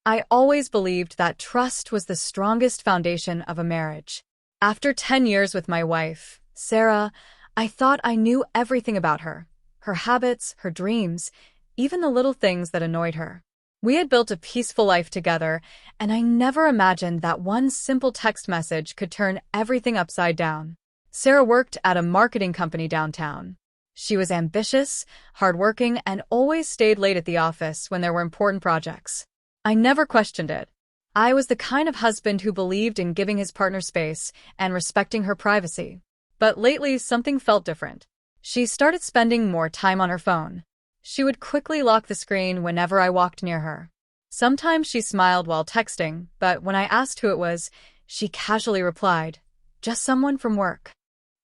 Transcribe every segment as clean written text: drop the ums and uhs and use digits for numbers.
I always believed that trust was the strongest foundation of a marriage. After 10 years with my wife, Sarah, I thought I knew everything about her, her habits, her dreams, even the little things that annoyed her. We had built a peaceful life together, and I never imagined that one simple text message could turn everything upside down. Sarah worked at a marketing company downtown. She was ambitious, hardworking, and always stayed late at the office when there were important projects. I never questioned it. I was the kind of husband who believed in giving his partner space and respecting her privacy. But lately, something felt different. She started spending more time on her phone. She would quickly lock the screen whenever I walked near her. Sometimes she smiled while texting, but when I asked who it was, she casually replied, "Just someone from work."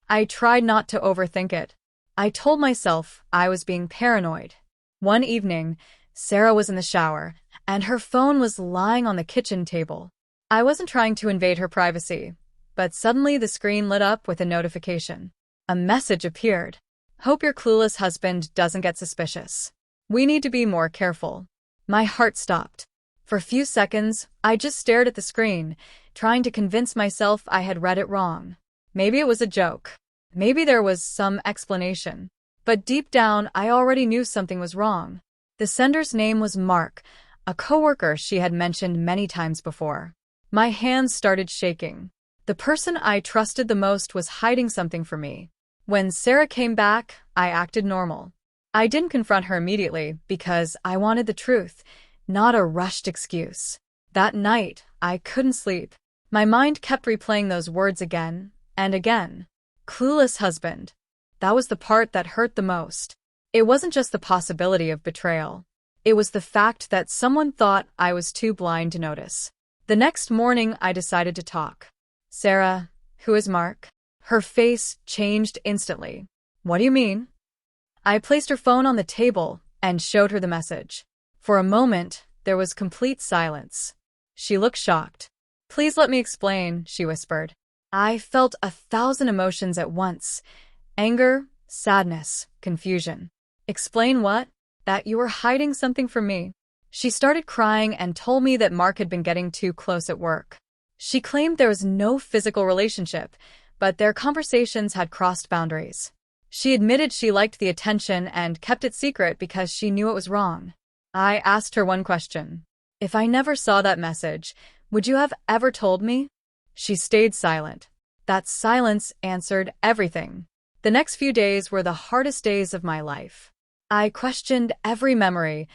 I tried not to overthink it. I told myself I was being paranoid. One evening, Sarah was in the shower, and her phone was lying on the kitchen table. I wasn't trying to invade her privacy, but suddenly the screen lit up with a notification. A message appeared. "Hope your clueless husband doesn't get suspicious. We need to be more careful." My heart stopped. For a few seconds, I just stared at the screen, trying to convince myself I had read it wrong. Maybe it was a joke. Maybe there was some explanation. But deep down, I already knew something was wrong. The sender's name was Mark, a coworker she had mentioned many times before. My hands started shaking. The person I trusted the most was hiding something from me. When Sarah came back, I acted normal. I didn't confront her immediately because I wanted the truth, not a rushed excuse. That night, I couldn't sleep. My mind kept replaying those words again and again. Clueless husband. That was the part that hurt the most. It wasn't just the possibility of betrayal. It was the fact that someone thought I was too blind to notice. The next morning, I decided to talk. "Sarah, who is Mark?" Her face changed instantly. "What do you mean?" I placed her phone on the table and showed her the message. For a moment, there was complete silence. She looked shocked. "Please let me explain," she whispered. I felt 1,000 emotions at once. Anger, sadness, confusion. "Explain what?" "That you were hiding something from me." She started crying and told me that Mark had been getting too close at work. She claimed there was no physical relationship, but their conversations had crossed boundaries. She admitted she liked the attention and kept it secret because she knew it was wrong. I asked her one question. "If I never saw that message, would you have ever told me?" She stayed silent. That silence answered everything. The next few days were the hardest days of my life. I questioned every memory,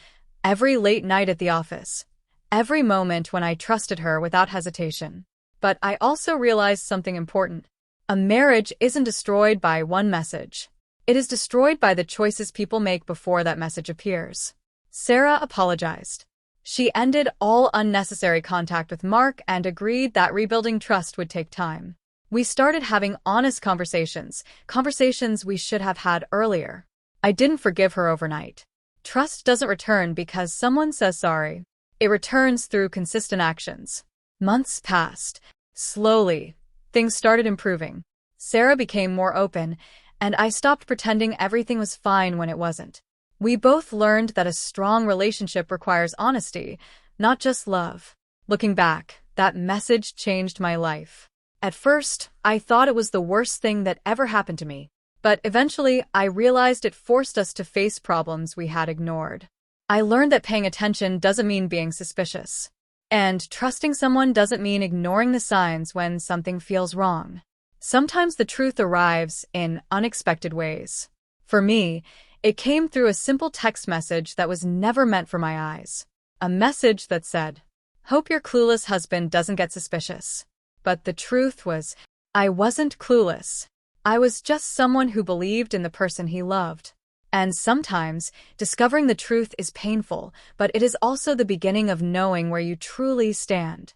every late night at the office, every moment when I trusted her without hesitation. But I also realized something important. A marriage isn't destroyed by one message. It is destroyed by the choices people make before that message appears. Sarah apologized. She ended all unnecessary contact with Mark and agreed that rebuilding trust would take time. We started having honest conversations we should have had earlier. I didn't forgive her overnight. Trust doesn't return because someone says sorry. It returns through consistent actions. Months passed. Slowly, things started improving. Sarah became more open, and I stopped pretending everything was fine when it wasn't. We both learned that a strong relationship requires honesty, not just love. Looking back, that message changed my life. At first, I thought it was the worst thing that ever happened to me. But eventually, I realized it forced us to face problems we had ignored. I learned that paying attention doesn't mean being suspicious. And trusting someone doesn't mean ignoring the signs when something feels wrong. Sometimes the truth arrives in unexpected ways. For me, it came through a simple text message that was never meant for my eyes. A message that said, "Hope your clueless husband doesn't get suspicious." But the truth was, I wasn't clueless. I was just someone who believed in the person he loved. And sometimes, discovering the truth is painful, but it is also the beginning of knowing where you truly stand.